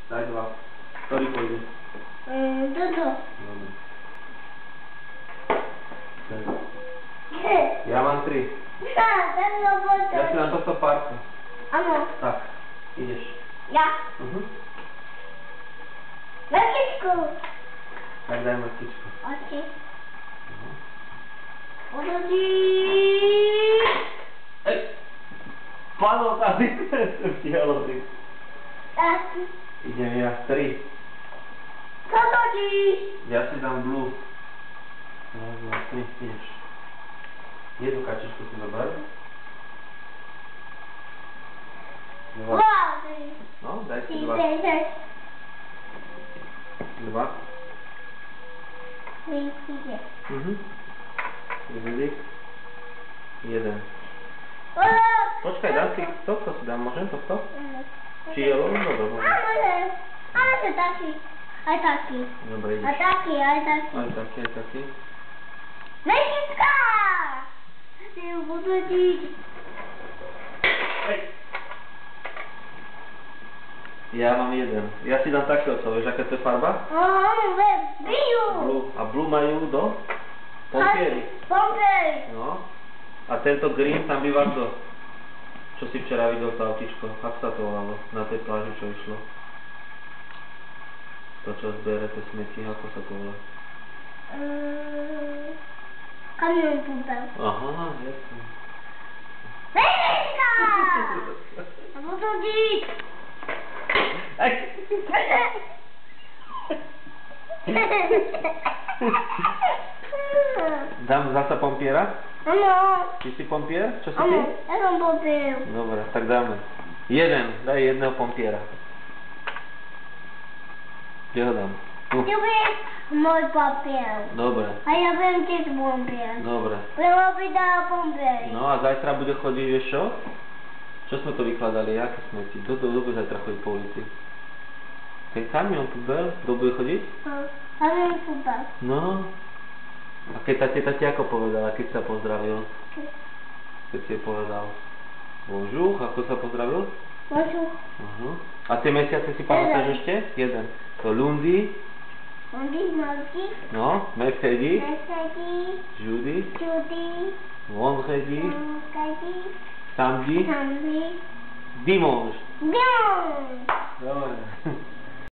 Daj 2. Ktorý pôjde? Toto. Dobre. Ja mám 3. Ja si dám tohto párka. Áno. Tak, ideš. Ja. Matičku. Tak daj matičku. Oči. Mhm. Odhodí. Ej! Padol tady. Vtiahlo 3. Tak. Idem ja. 3. Odhodí. Ja si dám blue. 1, 2, 3. Ideš. Jednu kačičku si zober. 2. No, daj si 2. 2. Vyzlik. 1. Počkaj, dám si tohto si dám, môžem tohto? Či je len? No, dobre. Môžem. Ale to taký. Aj taký. Dobre, ideš. Aj taký, aj taký. Aj taký, aj taký. Mesička! Ty ju budu diť. Ja mám 1. Ja si dám takéto, vieš, aká to je farba? Áno, viem. Bijú. Blue. A blue majú do? Pompieri. Pompieri. No. A tento green tam býva kto? Čo si včera videl to autičko? Ako sa to volalo? Na tej pláži, čo išlo? To, čo zbere tie smeti, ako sa to volá? Kamion pumpel. Aha, jasne. Mesička! A budu diť. Aj! Dám zasa pompiera? Áno. Ty si pompier? Čo si ty? Áno, ja som pompier. Dobre, tak dáme. 1, daj jedného pompiera. Kde ho dám? Tu. Ty budeš môj papier. Dobre, A ja budem tiež pompier. dobre. Lebo by dala pompier. No a zajtra bude chodiť, vieš čo? Čo sme to vykladali? Aké smeti? Kto bude zajtra chodiť po ulici? Ten kamion tu bol? Kto bude chodiť? Kamion pumpel. No. A keď teta ti ako povedala, keď sa pozdravil? Keď si jej povedal? Bonjour, ako sa pozdravil? Bonjour. A tie mesiace si pamätáš ešte? 1. To lundi, Mardi. no, mercredi, Mercredi. jeudi, Jeudi. vendredi, Mercredi. samedi, Samedi. dimanche. Bien. Dobre.